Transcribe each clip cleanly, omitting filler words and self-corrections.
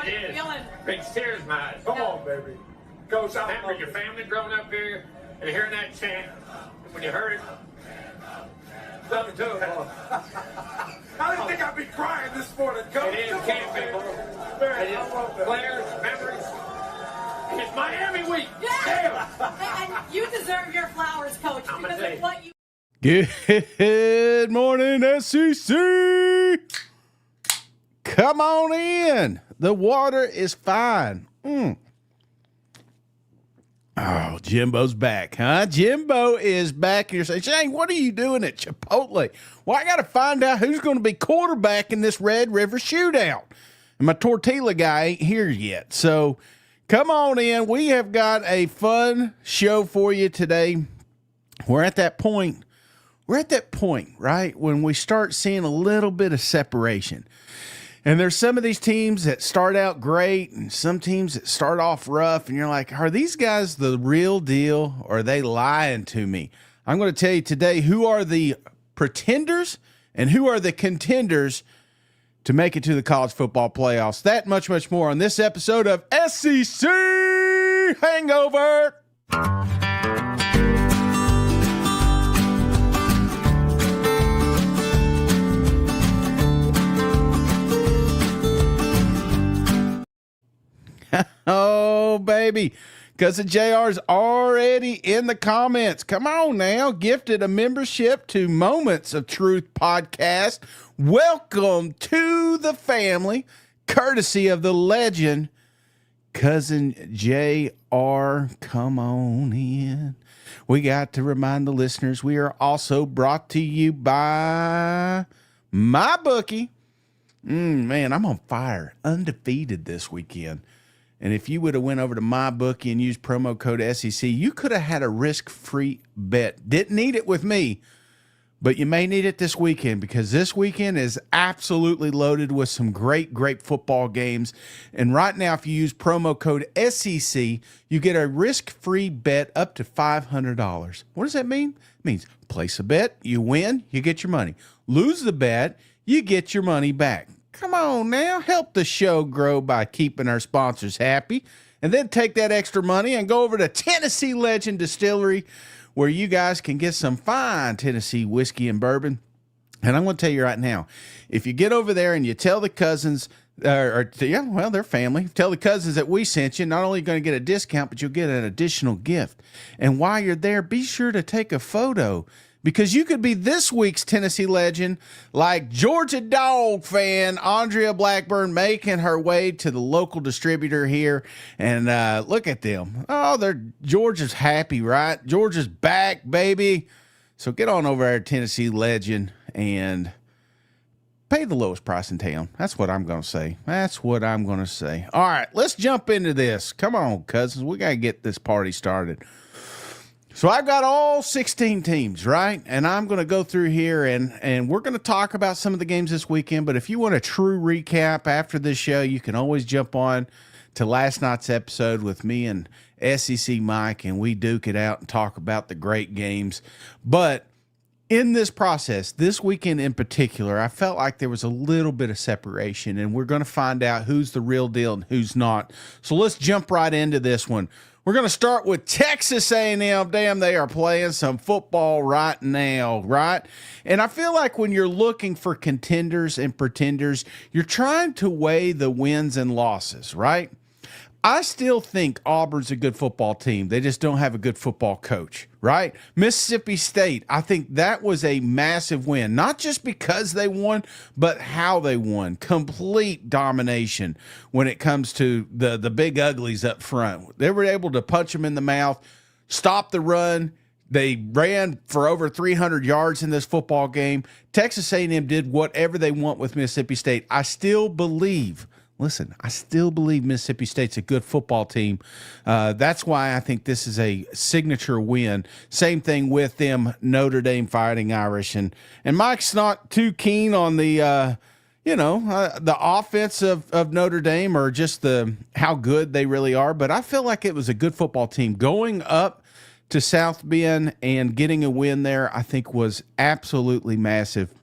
How you feeling? Big tears in my eyes. Come on, baby. Coach, I remember your family growing up here and hearing that chant. When you heard it, something to it. I didn't think I'd be crying this morning, Coach. It is camping. Players, memories. It's Miami week. Yeah. And you deserve your flowers, Coach, because of what you. Good morning, SEC. Come on in. The water is fine. Oh, Jimbo's back, huh? Jimbo is back. And you're saying, Shane, what are you doing at Chipotle? Well, I got to find out who's going to be quarterback in this Red River shootout. And my tortilla guy ain't here yet. So come on in. We have got a fun show for you today. We're at that point, right, when we start seeing a little bit of separation. And there's some of these teams that start out great and some teams that start off rough. And you're like, are these guys the real deal or are they lying to me? I'm going to tell you today who are the pretenders and who are the contenders to make it to the college football playoffs. That much, much more on this episode of SEC Hangover. Oh, baby. Cousin JR's already in the comments. Come on now. Gifted a membership to Moments of Truth podcast. Welcome to the family, courtesy of the legend, Cousin JR. Come on in. We got to remind the listeners we are also brought to you by MyBookie. Man, I'm on fire. Undefeated this weekend. And if you would have went over to MyBookie and used promo code SEC, you could have had a risk-free bet. Didn't need it with me, but you may need it this weekend because this weekend is absolutely loaded with some great, great football games. And right now, if you use promo code SEC, you get a risk-free bet up to $500. What does that mean? It means place a bet, you win, you get your money. Lose the bet, you get your money back. Come on now, help the show grow by keeping our sponsors happy. And then take that extra money and go over to Tennessee Legend Distillery where you guys can get some fine Tennessee whiskey and bourbon. And I'm going to tell you right now, if you get over there and you tell the cousins, their family, tell the cousins that we sent you, not only are you going to get a discount, but you'll get an additional gift. And while you're there, be sure to take a photo because you could be this week's Tennessee legend, like Georgia Dog fan Andrea Blackburn making her way to the local distributor here. And look at them. Oh, Georgia's happy, right? Georgia's back, baby. So get on over there, Tennessee legend, and pay the lowest price in town. That's what I'm going to say. All right, let's jump into this. Come on, cousins. We got to get this party started. So I've got all 16 teams, right? And I'm going to go through here and we're going to talk about some of the games this weekend. But if you want a true recap after this show, you can always jump on to last night's episode with me and SEC Mike, and we duke it out and talk about the great games. But in this process, this weekend in particular, I felt like there was a little bit of separation, and we're going to find out who's the real deal and who's not. So let's jump right into this one. We're going to start with Texas A&M. Damn, they are playing some football right now, right? And I feel like when you're looking for contenders and pretenders, you're trying to weigh the wins and losses, right? I still think Auburn's a good football team. They just don't have a good football coach, right? Mississippi State, I think that was a massive win, not just because they won, but how they won. Complete domination when it comes to the big uglies up front. They were able to punch them in the mouth, stop the run. They ran for over 300 yards in this football game. Texas A&M did whatever they want with Mississippi State. I still believe Mississippi State's a good football team. That's why I think this is a signature win. Same thing with them, Notre Dame Fighting Irish. And Mike's not too keen on the offense of Notre Dame or just how good they really are. But I feel like it was a good football team. Going up to South Bend and getting a win there, I think was absolutely massive.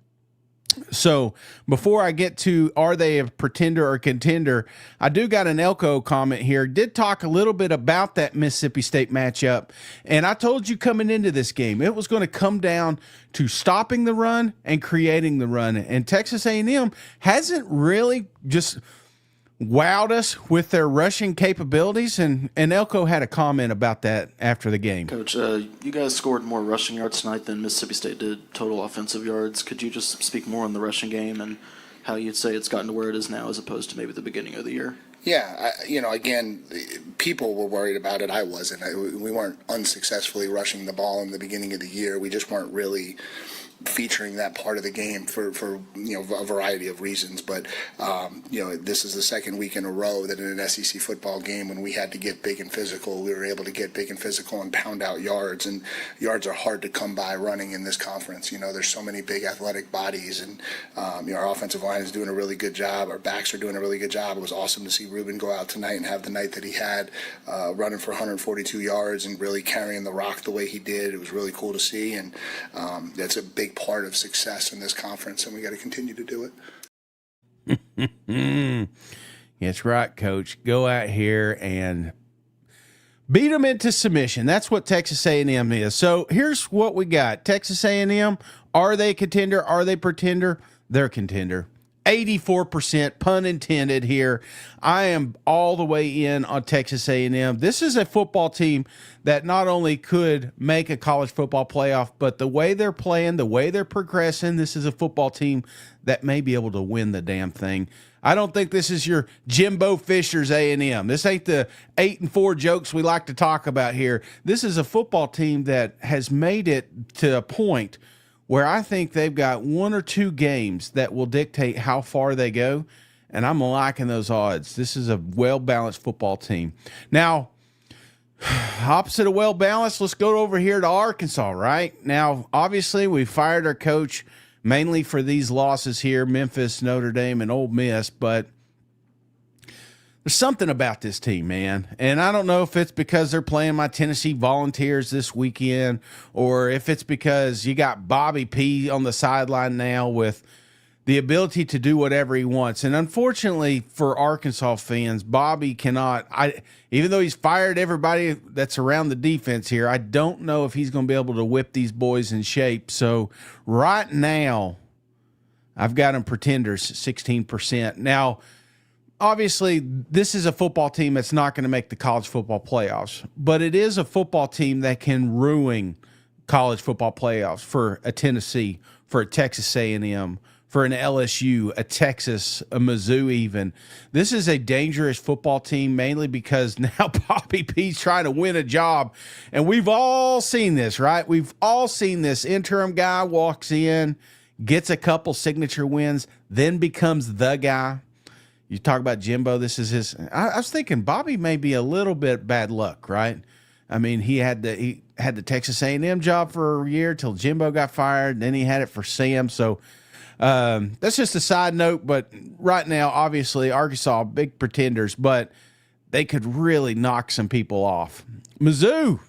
So before I get to are they a pretender or contender, I do got an Elko comment here. Did talk a little bit about that Mississippi State matchup, and I told you coming into this game it was going to come down to stopping the run and creating the run. And Texas A&M hasn't really just wowed us with their rushing capabilities, and Elko had a comment about that after the game. Coach, you guys scored more rushing yards tonight than Mississippi State did total offensive yards. Could you just speak more on the rushing game and how you'd say it's gotten to where it is now as opposed to maybe the beginning of the year? Yeah, again, people were worried about it. I wasn't. We weren't unsuccessfully rushing the ball in the beginning of the year. We just weren't really featuring that part of the game for a variety of reasons. But this is the second week in a row that in an SEC football game, when we had to get big and physical, we were able to get big and physical and pound out yards. And yards are hard to come by running in this conference. There's so many big athletic bodies, and our offensive line is doing a really good job. Our backs are doing a really good job. It was awesome to see Ruben go out tonight and have the night that he had, running for 142 yards and really carrying the rock the way he did. It was really cool to see, and that's a big part of success in this conference, and we got to continue to do it. That's right, Coach. Go out here and beat them into submission. That's what Texas A&M is. So here's what we got. Texas A&M, are they contender? Are they pretender? They're contender. 84%, pun intended here. I am all the way in on Texas A&M. This is a football team that not only could make a college football playoff, but the way they're playing, the way they're progressing, this is a football team that may be able to win the damn thing. I don't think this is your Jimbo Fisher's A&M. This ain't the 8-4 jokes we like to talk about here. This is a football team that has made it to a point where I think they've got one or two games that will dictate how far they go, and I'm liking those odds. This is a well-balanced football team. Now, opposite of well-balanced, let's go over here to Arkansas, right? Now, obviously, we fired our coach mainly for these losses here, Memphis, Notre Dame, and Ole Miss, but there's something about this team, man. And I don't know if it's because they're playing my Tennessee Volunteers this weekend or if it's because you got Bobby P on the sideline now with the ability to do whatever he wants. And unfortunately for Arkansas fans, Bobby cannot, even though he's fired everybody that's around the defense here, I don't know if he's going to be able to whip these boys in shape. So right now, I've got them pretenders, 16%. Now, obviously, this is a football team that's not going to make the college football playoffs, but it is a football team that can ruin college football playoffs for a Tennessee, for a Texas A&M, for an LSU, a Texas, a Mizzou even. This is a dangerous football team, mainly because now Bobby P's trying to win a job, and we've all seen this, right? We've all seen this. Interim guy walks in, gets a couple signature wins, then becomes the guy. You talk about Jimbo, this is his. I was thinking Bobby may be a little bit bad luck, right? I mean, he had the Texas A&M job for a year till Jimbo got fired, and then he had it for Sam. So that's just a side note. But right now, obviously, Arkansas, big pretenders, but they could really knock some people off. Mizzou.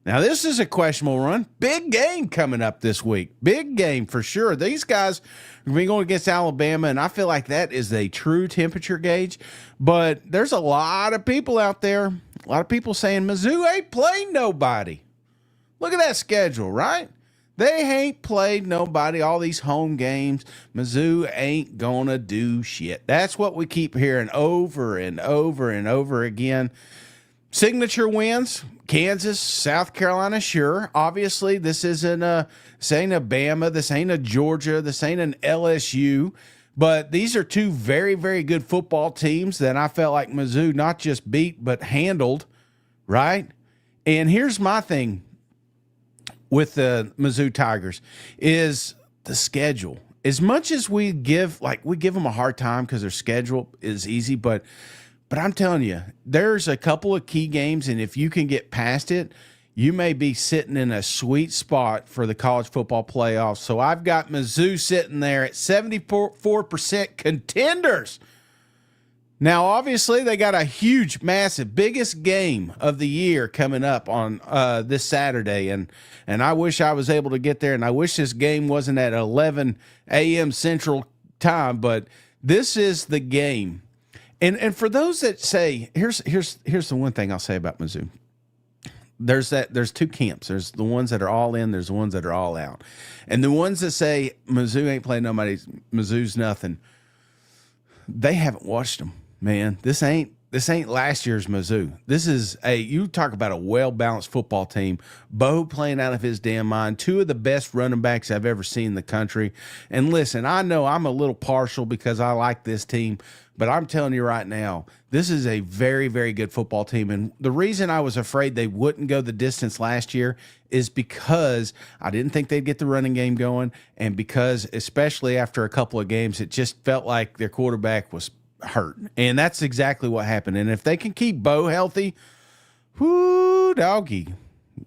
Now, this is a questionable run. Big game coming up this week. Big game for sure. These guys are going against Alabama, and I feel like that is a true temperature gauge. But there's a lot of people out there, a lot of people saying Mizzou ain't played nobody. Look at that schedule, right? They ain't played nobody, all these home games. Mizzou ain't going to do shit. That's what we keep hearing over and over and over again. Signature wins, Kansas, South Carolina, sure. Obviously, this ain't a Bama, this ain't a Georgia, this ain't an LSU. But these are two very, very good football teams that I felt like Mizzou not just beat, but handled, right? And here's my thing with the Mizzou Tigers is the schedule. As much as we give them a hard time because their schedule is easy, but I'm telling you, there's a couple of key games, and if you can get past it, you may be sitting in a sweet spot for the college football playoffs. So I've got Mizzou sitting there at 74% contenders. Now, obviously, they got a huge, massive, biggest game of the year coming up on this Saturday, and I wish I was able to get there, and I wish this game wasn't at 11 a.m. Central Time, but this is the game. And for those that say, here's the one thing I'll say about Mizzou. There's two camps. There's the ones that are all in. There's the ones that are all out, and the ones that say Mizzou ain't playing nobody, Mizzou's nothing. They haven't watched them. Man, this ain't last year's Mizzou. This is you talk about a well-balanced football team. Bo playing out of his damn mind. Two of the best running backs I've ever seen in the country. And listen, I know I'm a little partial because I like this team, but I'm telling you right now, this is a very, very good football team. And the reason I was afraid they wouldn't go the distance last year is because I didn't think they'd get the running game going, and because especially after a couple of games, it just felt like their quarterback was hurt, and that's exactly what happened. And if they can keep Bo healthy, whoo, doggy,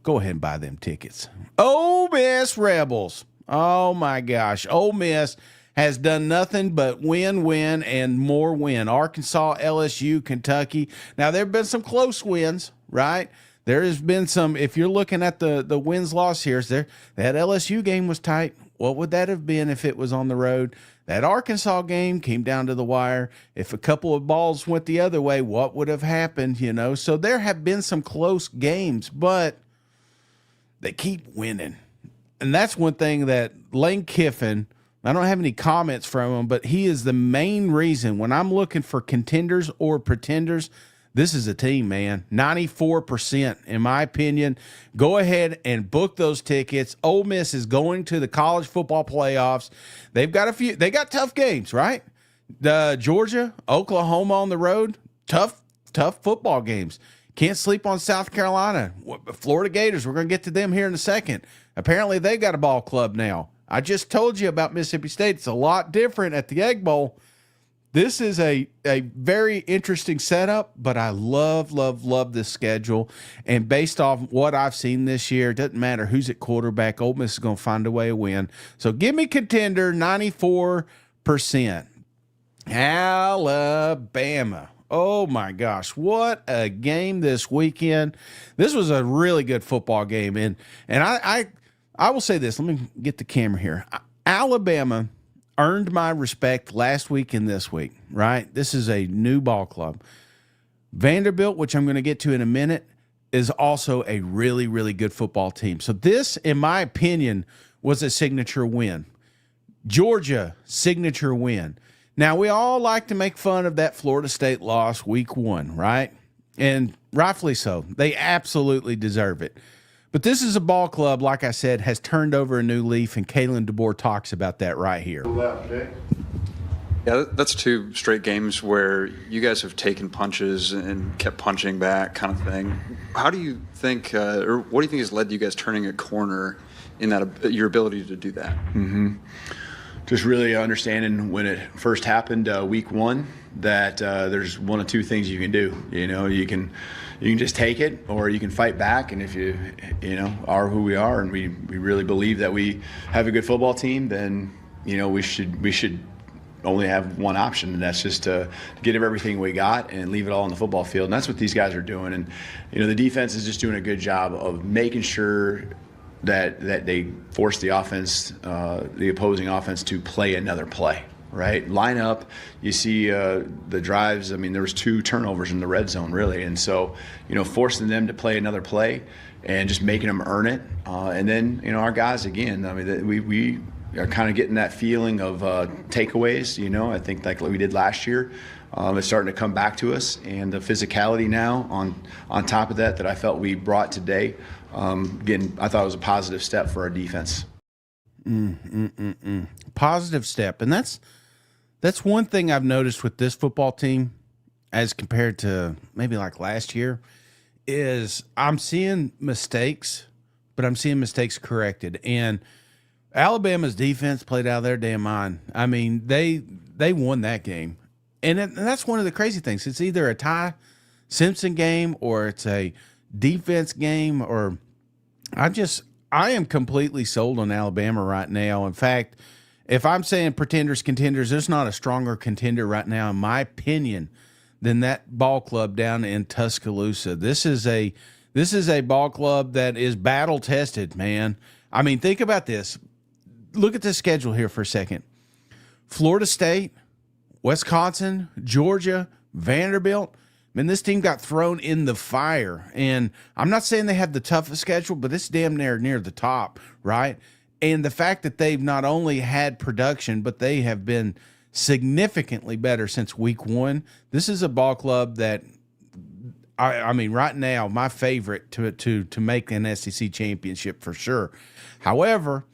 go ahead and buy them tickets. Ole Miss Rebels. Oh my gosh, Ole Miss has done nothing but win, and more win. Arkansas, LSU, Kentucky. Now there have been some close wins, right? There has been some. If you're looking at the wins-loss here, that LSU game was tight. What would that have been if it was on the road? That Arkansas game came down to the wire. If a couple of balls went the other way, what would have happened, So there have been some close games, but they keep winning. And that's one thing that Lane Kiffin, I don't have any comments from him, but he is the main reason when I'm looking for contenders or pretenders. This is a team, man. 94%, in my opinion. Go ahead and book those tickets. Ole Miss is going to the college football playoffs. They've got they got tough games, right? Georgia, Oklahoma on the road, tough football games. Can't sleep on South Carolina. Florida Gators, we're going to get to them here in a second. Apparently, they got a ball club now. I just told you about Mississippi State. It's a lot different at the Egg Bowl. This is a very interesting setup, but I love this schedule. And based off what I've seen this year, it doesn't matter who's at quarterback, Ole Miss is going to find a way to win. So give me contender, 94%. Alabama. Oh, my gosh. What a game this weekend. This was a really good football game. And I will say this. Let me get the camera here. Alabama earned my respect last week and this week, right? This is a new ball club. Vanderbilt, which I'm going to get to in a minute, is also a really, really good football team. So this, in my opinion, was a signature win. Georgia, signature win. Now, we all like to make fun of that Florida State loss week 1, right? And rightfully so. They absolutely deserve it. But this is a ball club, like I said, has turned over a new leaf, and Kalen DeBoer talks about that right here. Yeah, that's 2 straight games where you guys have taken punches and kept punching back kind of thing. How do you think, or what do you think has led to you guys turning a corner in that your ability to do that? Mm-hmm. Just really understanding when it first happened, week 1, that there's one of 2 things you can do. You can just take it, or you can fight back. And if you are who we are, and we really believe that we have a good football team, then we should only have one option, and that's just to get everything we got and leave it all on the football field. And that's what these guys are doing. And the defense is just doing a good job of making sure that they force the offense, the opposing offense, to play another play. Right, line up. You see the drives. I mean, there was 2 turnovers in the red zone, really, and so forcing them to play another play and just making them earn it. And then our guys again. I mean, we are kind of getting that feeling of takeaways. I think like we did last year. It's starting to come back to us, and the physicality now on top of that I felt we brought today. Again, I thought it was a positive step for our defense. Positive step, and that's one thing I've noticed with this football team as compared to maybe like last year is I'm seeing mistakes, but I'm seeing mistakes corrected. And Alabama's defense played out of their damn mind. I mean, they won that game. And that's one of the crazy things. It's either a Ty Simpson game or it's a defense game, or I am completely sold on Alabama right now. In fact, if I'm saying pretenders, contenders, there's not a stronger contender right now, in my opinion, than that ball club down in Tuscaloosa. This is a ball club that is battle tested, man. I mean, think about this. Look at the schedule here for a second. Florida State, Wisconsin, Georgia, Vanderbilt. Man, this team got thrown in the fire. And I'm not saying they have the toughest schedule, but it's damn near the top, right? And the fact that they've not only had production, but they have been significantly better since week one. This is a ball club that, I mean, right now, my favorite to make an SEC championship for sure. However,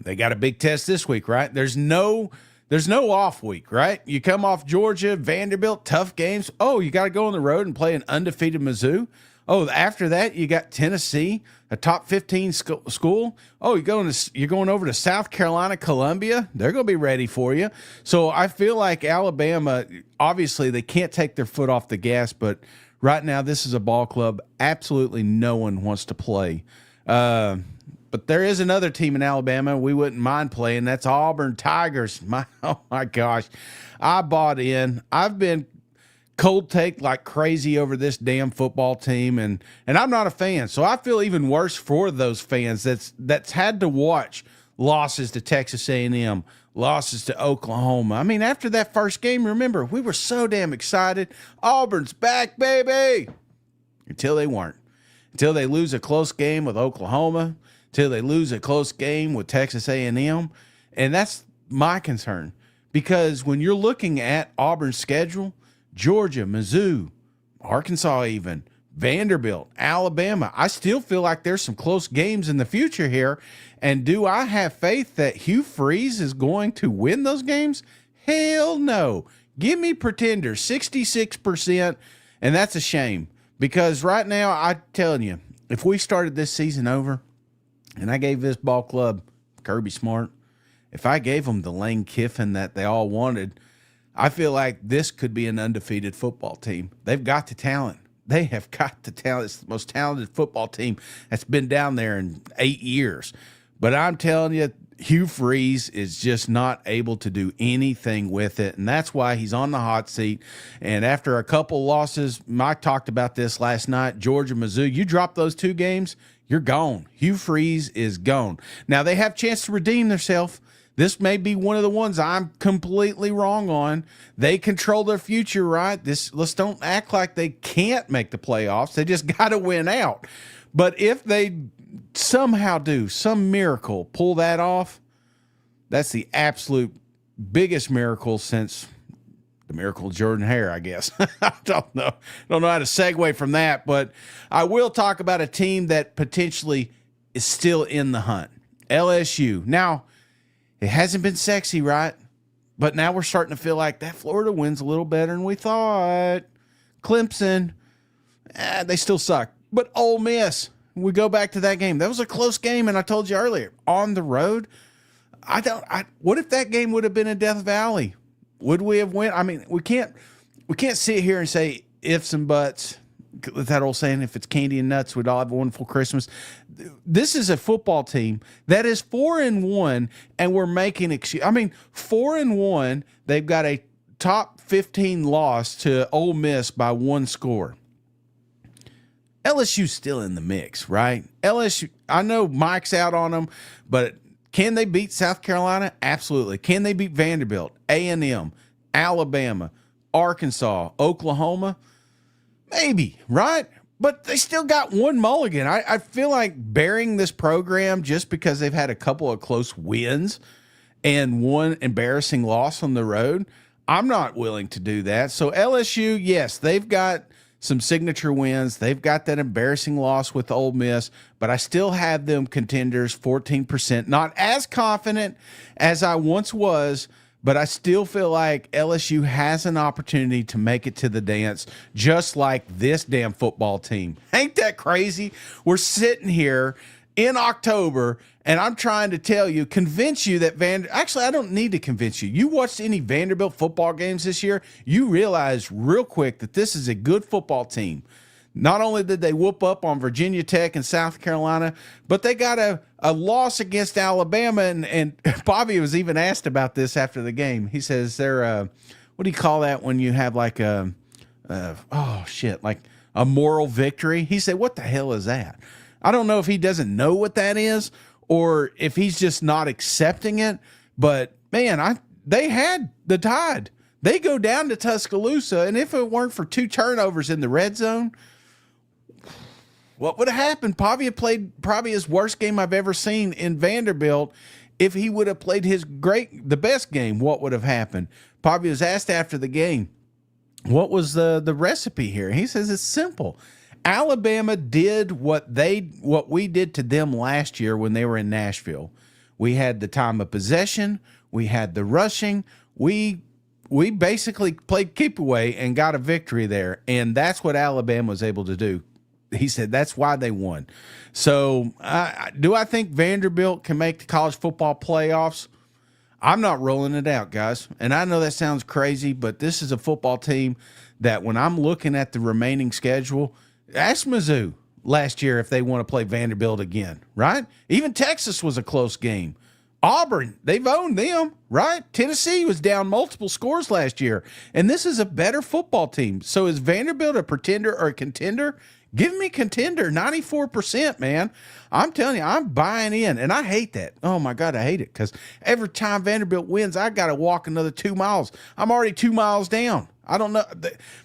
they got a big test this week, right? There's no off week, right? You come off Georgia, Vanderbilt, tough games. Oh, you got to go on the road and play an undefeated Mizzou. Oh, after that, you got Tennessee, a top 15 school. Oh, you're going over to South Carolina, Columbia. They're going to be ready for you. So I feel like Alabama, obviously, they can't take their foot off the gas, but right now, this is a ball club absolutely no one wants to play. But there is another team in Alabama we wouldn't mind playing. That's Auburn Tigers. Oh my gosh. I bought in. I've been cold take like crazy over this damn football team, and I'm not a fan. So I feel even worse for those fans that's had to watch losses to Texas A&M, losses to Oklahoma. I mean, after that first game, remember, we were so damn excited. Auburn's back, baby. Until they weren't. Until they lose a close game with Oklahoma, until they lose a close game with Texas A&M. And that's my concern. Because when you're looking at Auburn's schedule, Georgia, Mizzou, Arkansas even, Vanderbilt, Alabama, I still feel like there's some close games in the future here. And do I have faith that Hugh Freeze is going to win those games? Hell no. Give me Pretenders, 66%, and that's a shame. Because right now, I'm telling you, if we started this season over and I gave this ball club Kirby Smart, if I gave them the Lane Kiffin that they all wanted, I feel like this could be an undefeated football team. They've got the talent. They have got the talent. It's the most talented football team that's been down there in 8 years. But I'm telling you, Hugh Freeze is just not able to do anything with it, and that's why he's on the hot seat. And after a couple losses, Mike talked about this last night, Georgia, Mizzou, you drop those two games, you're gone. Hugh Freeze is gone. Now, they have a chance to redeem themselves. This may be one of the ones I'm completely wrong on. They control their future, right? Let's don't act like they can't make the playoffs. They just got to win out. But if they somehow do some miracle, pull that off, that's the absolute biggest miracle since the miracle of Jordan Hare, I guess. I don't know how to segue from that, but I will talk about a team that potentially is still in the hunt, LSU. Now, it hasn't been sexy, right? But now we're starting to feel like that Florida win's a little better than we thought. Clemson, they still suck. But Ole Miss, we go back to that game. That was a close game, and I told you earlier, on the road, what if that game would have been in Death Valley? Would we have won? I mean, we can't sit here and say ifs and buts. That old saying, if it's candy and nuts, we'd all have a wonderful Christmas. This is a football team that is 4-1, and we're making excuse. I mean, 4-1. They've got a top 15 loss to Ole Miss by one score. LSU's still in the mix, right? LSU, I know Mike's out on them, but can they beat South Carolina? Absolutely. Can they beat Vanderbilt, A&M, Alabama, Arkansas, Oklahoma? Maybe, right? But they still got one mulligan. I feel like burying this program just because they've had a couple of close wins and one embarrassing loss on the road, I'm not willing to do that. So LSU, yes, they've got some signature wins. They've got that embarrassing loss with Ole Miss, but I still have them contenders 14%. Not as confident as I once was, but I still feel like LSU has an opportunity to make it to the dance, just like this damn football team. Ain't that crazy? We're sitting here in October, and I'm trying to tell you, convince you that actually, I don't need to convince you. You watched any Vanderbilt football games this year, you realize real quick that this is a good football team. Not only did they whoop up on Virginia Tech and South Carolina, but they got a loss against Alabama. And Bobby was even asked about this after the game. He says, what do you call that when you have like like a moral victory. He said, what the hell is that? I don't know if he doesn't know what that is or if he's just not accepting it. But, man, they had the Tide. They go down to Tuscaloosa, and if it weren't for 2 turnovers in the red zone, what would have happened? Pavia played probably his worst game I've ever seen in Vanderbilt. If he would have played the best game, what would have happened? Pavia was asked after the game, what was the recipe here? He says it's simple. Alabama did what we did to them last year when they were in Nashville. We had the time of possession. We had the rushing. We basically played keep away and got a victory there, and that's what Alabama was able to do. He said that's why they won. So do I think Vanderbilt can make the college football playoffs? I'm not rolling it out, guys. And I know that sounds crazy, but this is a football team that when I'm looking at the remaining schedule, ask Mizzou last year if they want to play Vanderbilt again, right? Even Texas was a close game. Auburn, they've owned them, right? Tennessee was down multiple scores last year, and this is a better football team. So is Vanderbilt a pretender or a contender? Give me contender, 94%, man. I'm telling you, I'm buying in, and I hate that. Oh, my God, I hate it because every time Vanderbilt wins, I got to walk another 2 miles. I'm already 2 miles down. I don't know.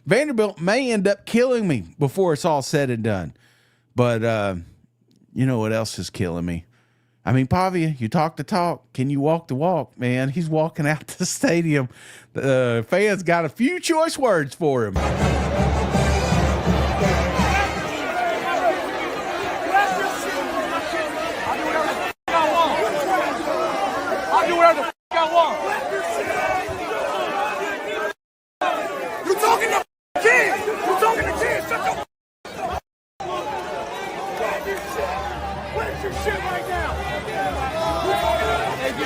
Vanderbilt may end up killing me before it's all said and done. But you know what else is killing me? I mean, Pavia, you talk the talk. Can you walk the walk, man? He's walking out the stadium. The fans got a few choice words for him.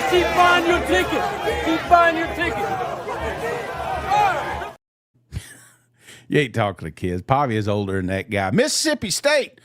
Keep buying your ticket. Keep buying your ticket. You ain't talking to kids. Pavia's older than that guy. Mississippi State.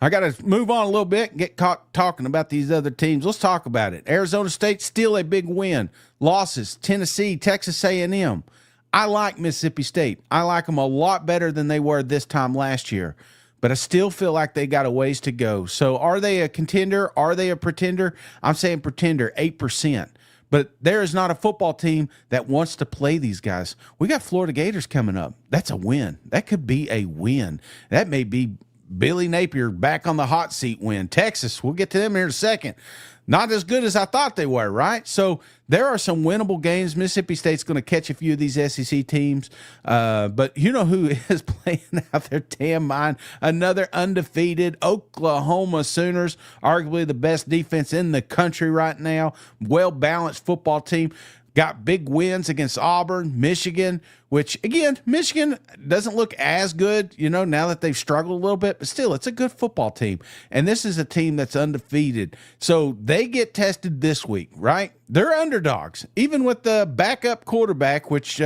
I got to move on a little bit and get caught talking about these other teams. Let's talk about it. Arizona State, still a big win. Losses, Tennessee, Texas A&M. I like Mississippi State. I like them a lot better than they were this time last year. But I still feel like they got a ways to go. So are they a contender? Are they a pretender? I'm saying pretender, 8%. But there is not a football team that wants to play these guys. We got Florida Gators coming up. That's a win. That could be a win. That may be Billy Napier back on the hot seat win. Texas, we'll get to them here in a second. Not as good as I thought they were, right? So there are some winnable games. Mississippi State's going to catch a few of these SEC teams. But you know who is playing out their damn mind? Another undefeated Oklahoma Sooners, arguably the best defense in the country right now. Well-balanced football team. Got big wins against Auburn, Michigan, which, again, Michigan doesn't look as good, you know, now that they've struggled a little bit, but still, it's a good football team. And this is a team that's undefeated. So they get tested this week, right? They're underdogs, even with the backup quarterback, which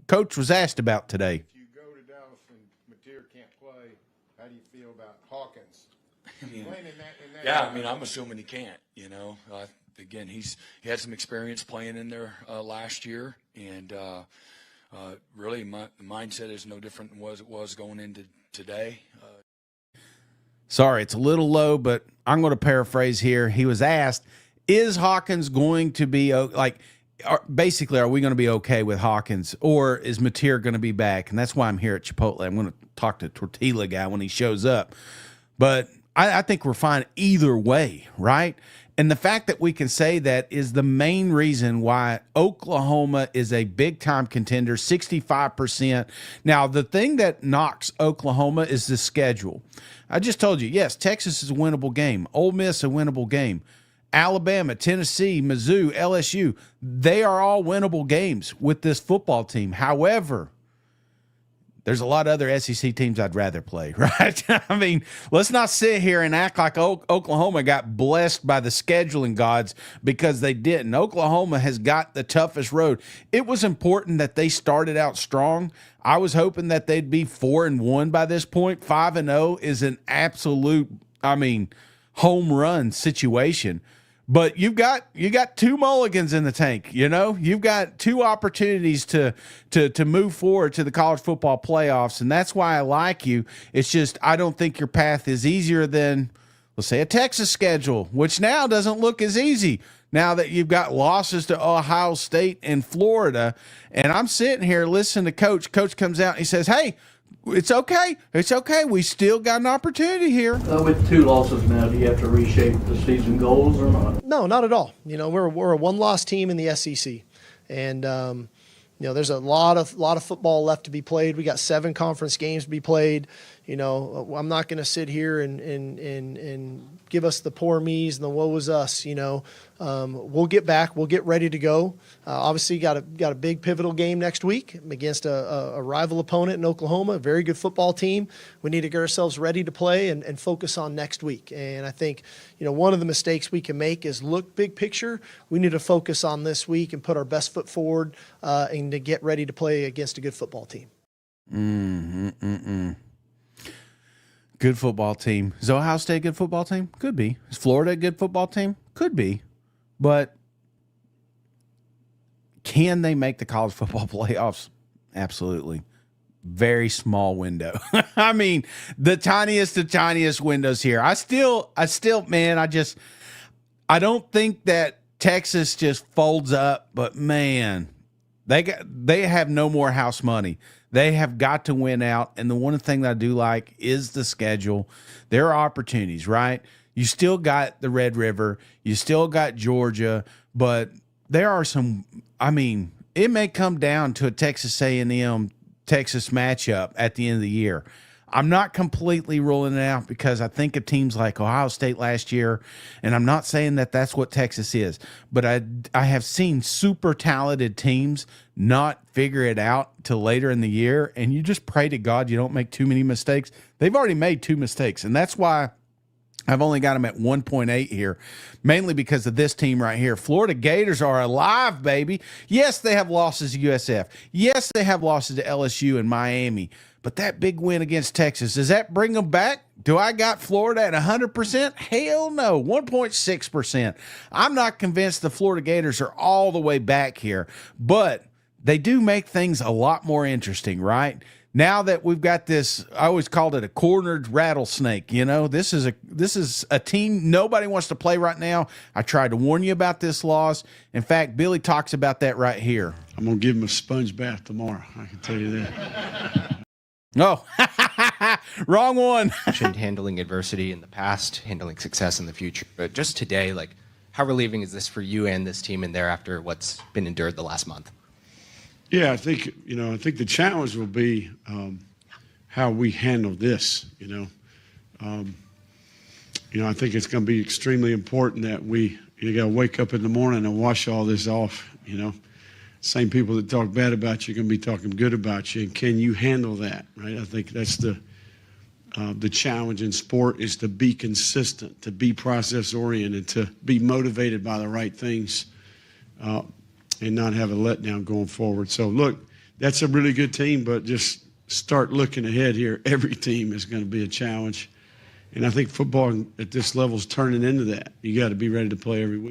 Coach was asked about today. If you go to Dallas and Mateer can't play, how do you feel about Hawkins? Yeah, I mean, I'm assuming he can't, you know. Again, he had some experience playing in there last year, and really the mindset is no different than what it was going into today. Sorry, it's a little low, but I'm going to paraphrase here. He was asked, is Hawkins going to be basically, are we going to be okay with Hawkins, or is Mateer going to be back? And that's why I'm here at Chipotle. I'm going to talk to Tortilla guy when he shows up. But I think we're fine either way, right? And the fact that we can say that is the main reason why Oklahoma is a big-time contender, 65%. Now, the thing that knocks Oklahoma is the schedule. I just told you, yes, Texas is a winnable game. Ole Miss, a winnable game. Alabama, Tennessee, Mizzou, LSU, they are all winnable games with this football team. However, there's a lot of other SEC teams I'd rather play, right? I mean, let's not sit here and act like Oklahoma got blessed by the scheduling gods, because they didn't. Oklahoma has got the toughest road. It was important that they started out strong. I was hoping that they'd be 4-1 by this point. 5-0 is an absolute, home run situation. But you got two mulligans in the tank. You've got two opportunities to move forward to the college football playoffs, and that's why I like you. It's just I don't think your path is easier than, let's say, a Texas schedule, which now doesn't look as easy now that you've got losses to Ohio State and Florida. And I'm sitting here listening to Coach. Coach comes out and he says, "Hey, it's okay. It's okay. We still got an opportunity here." With 2 losses now, do you have to reshape the season goals or not? No, not at all. We're a one-loss team in the SEC, and there's a lot of football left to be played. We got 7 conference games to be played. I'm not going to sit here and give us the poor me's and the woe is us. We'll get back. We'll get ready to go. Obviously, got a big pivotal game next week against a rival opponent in Oklahoma, a very good football team. We need to get ourselves ready to play and focus on next week. And I think, one of the mistakes we can make is look big picture. We need to focus on this week and put our best foot forward and to get ready to play against a good football team. Good football team. Is Ohio State a good football team? Could be. Is Florida a good football team? Could be. But can they make the college football playoffs? Absolutely. Very small window. I mean, the tiniest windows here. I still, man, I don't think that Texas just folds up, but man, they have no more house money. They have got to win out. And the one thing that I do like is the schedule. There are opportunities, right? You still got the Red River. You still got Georgia. But there are some, it may come down to a Texas A&M Texas matchup at the end of the year. I'm not completely ruling it out because I think of teams like Ohio State last year, and I'm not saying that that's what Texas is, but I have seen super talented teams not figure it out till later in the year, and you just pray to God you don't make too many mistakes. They've already made 2 mistakes, and that's why I've only got them at 1.8 here, mainly because of this team right here. Florida Gators are alive, baby. Yes, they have losses to USF. Yes, they have losses to LSU and Miami. But that big win against Texas, does that bring them back? Do I got Florida at 100%? Hell no, 1.6%. I'm not convinced the Florida Gators are all the way back here, but they do make things a lot more interesting, right? Now that we've got this, I always called it a cornered rattlesnake. This is a team nobody wants to play right now. I tried to warn you about this loss. In fact, Billy talks about that right here. I'm going to give him a sponge bath tomorrow. I can tell you that. Oh, wrong one. Handling adversity in the past, handling success in the future. But just today, how relieving is this for you and this team and thereafter what's been endured the last month? Yeah, I think the challenge will be how we handle this. I think it's going to be extremely important that you got to wake up in the morning and wash all this off. Same people that talk bad about you are going to be talking good about you, and can you handle that? Right? I think that's the challenge in sport is to be consistent, to be process oriented, to be motivated by the right things. And not have a letdown going forward. So, look, that's a really good team, but just start looking ahead here. Every team is going to be a challenge. And I think football at this level is turning into that. You got to be ready to play every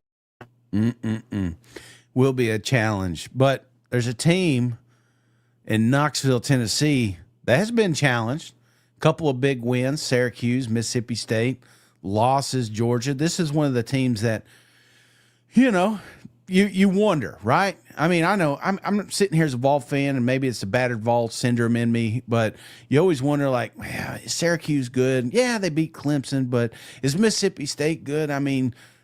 week. Will be a challenge. But there's a team in Knoxville, Tennessee that has been challenged. A couple of big wins, Syracuse, Mississippi State, losses, Georgia. This is one of the teams that, you wonder, right? I know I'm sitting here as a Vol fan, and maybe it's the battered Vol syndrome in me, but you always wonder, is Syracuse good? Yeah, they beat Clemson, but is Mississippi State good?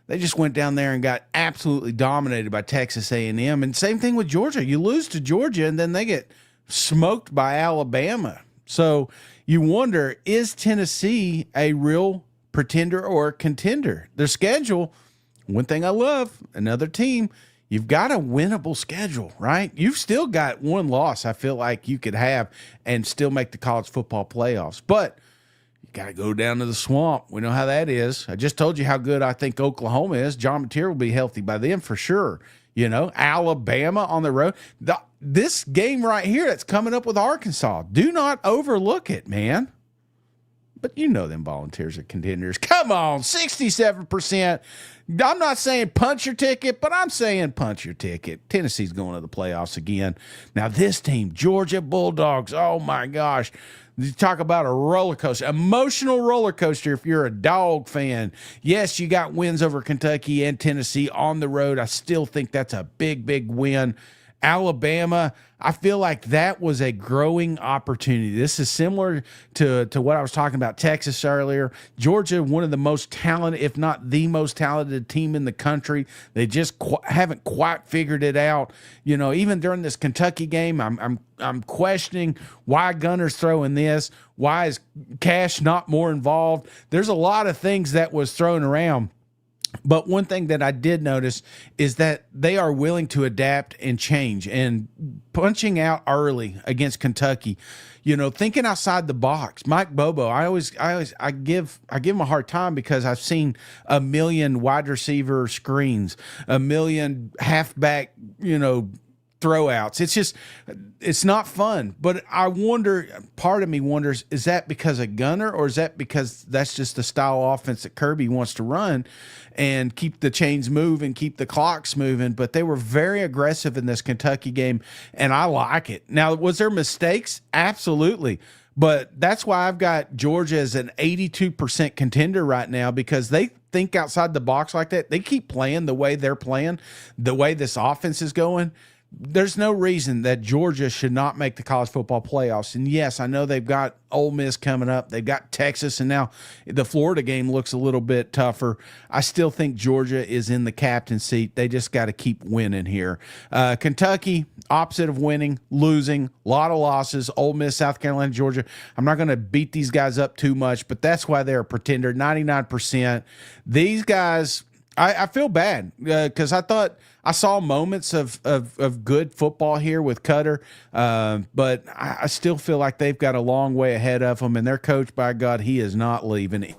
They just went down there and got absolutely dominated by Texas A&M, and same thing with Georgia. You lose to Georgia, and then they get smoked by Alabama. So you wonder, is Tennessee a real pretender or a contender? Their schedule. One thing I love, another team, you've got a winnable schedule, right? You've still got one loss I feel like you could have and still make the college football playoffs. But you got to go down to the swamp. We know how that is. I just told you how good I think Oklahoma is. John Mateer will be healthy by then for sure. Alabama on the road. This game right here that's coming up with Arkansas, do not overlook it, man. but you know them Volunteers are contenders. Come on, 67%. I'm not saying punch your ticket, but I'm saying punch your ticket. Tennessee's going to the playoffs again. Now, this team, Georgia Bulldogs, oh my gosh. You talk about a roller coaster, emotional roller coaster if you're a dog fan. Yes, you got wins over Kentucky and Tennessee on the road. I still think that's a big, big win. Alabama, I feel like that was a growing opportunity. This is similar to what I was talking about Texas earlier. Georgia, one of the most talented, if not the most talented team in the country. They just haven't quite figured it out. You know, even during this Kentucky game, I'm questioning why Gunner's throwing this. Why is Cash not more involved? There's a lot of things that was thrown around. But one thing that I did notice is that they are willing to adapt and change, and punching out early against Kentucky, you know, thinking outside the box. Mike Bobo, I give him a hard time because I've seen a million wide receiver screens, a million halfback, you know, throwouts. It's not fun. But I wonder, part of me wonders, is that because of Gunner, or is that because that's just the style of offense that Kirby wants to run and keep the chains moving, keep the clocks moving? But they were very aggressive in this Kentucky game, and I like it. Now, was there mistakes? Absolutely. But that's why I've got Georgia as an 82% contender right now, because they think outside the box like that. They keep playing the way they're playing, the way this offense is going. There's no reason that Georgia should not make the college football playoffs. And yes, I know they've got Ole Miss coming up. They've got Texas, and now the Florida game looks a little bit tougher. I still think Georgia is in the captain seat. They just got to keep winning here. Kentucky, opposite of winning, losing, a lot of losses. Ole Miss, South Carolina, Georgia. I'm not going to beat these guys up too much, but that's why they're a pretender, 99%. These guys, I feel bad because I thought I saw moments of good football here with Cutter, but I still feel like they've got a long way ahead of them, and their coach, by God, he is not leaving.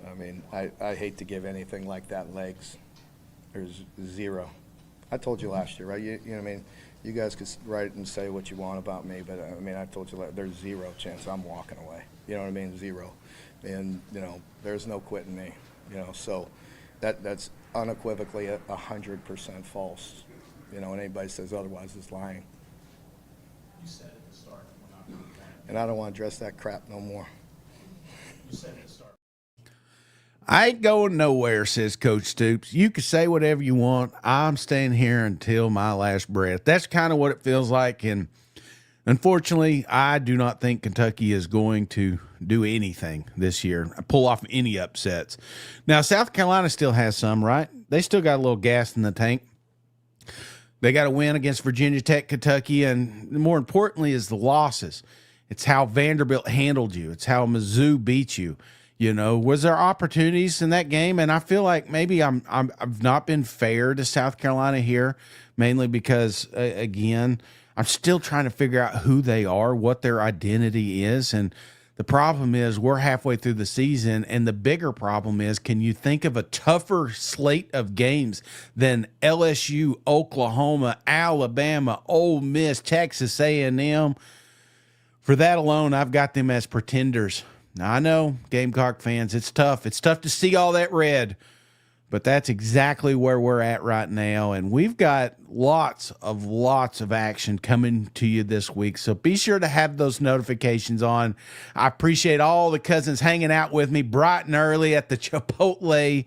I mean, I hate to give anything like that legs. There's zero. I told you last year, right? You know what I mean? You guys could write and say what you want about me, but I mean, I told you there's zero chance I'm walking away. You know what I mean? Zero. And, you know, there's no quitting me, you know, so that's unequivocally 100% false. You know, and anybody says otherwise is lying. You said at the start, we're not going to win. And I don't want to address that crap no more. You said at the start. I ain't going nowhere, says Coach Stoops. You can say whatever you want. I'm staying here until my last breath. That's kind of what it feels like. And unfortunately, I do not think Kentucky is going to do anything this year, pull off any upsets. Now, South Carolina still has some, right? They still got a little gas in the tank. They got a win against Virginia Tech, Kentucky, and more importantly is the losses. It's how Vanderbilt handled you. It's how Mizzou beat you. You know, was there opportunities in that game? And I feel like maybe I've not been fair to South Carolina here, mainly because, again, I'm still trying to figure out who they are, what their identity is. And the problem is we're halfway through the season, and the bigger problem is, can you think of a tougher slate of games than LSU, Oklahoma, Alabama, Ole Miss, Texas A&M? For that alone, I've got them as pretenders. Now, I know, Gamecock fans, it's tough. It's tough to see all that red, but that's exactly where we're at right now, and we've got lots of action coming to you this week, so be sure to have those notifications on. I appreciate all the cousins hanging out with me bright and early at the Chipotle,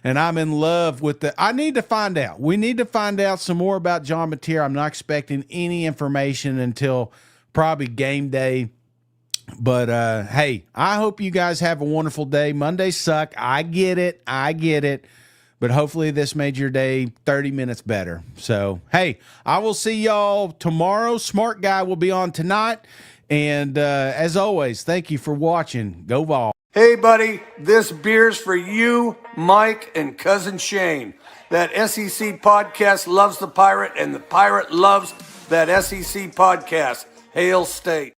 and I'm in love with I need to find out. We need to find out some more about John Mateer. I'm not expecting any information until probably game day. But, hey, I hope you guys have a wonderful day. Mondays suck. I get it. But hopefully this made your day 30 minutes better. So, hey, I will see y'all tomorrow. Smart Guy will be on tonight. And as always, thank you for watching. Go Vol. Hey, buddy, this beer's for you, Mike, and Cousin Shane. That SEC podcast loves the Pirate, and the Pirate loves that SEC podcast. Hail State.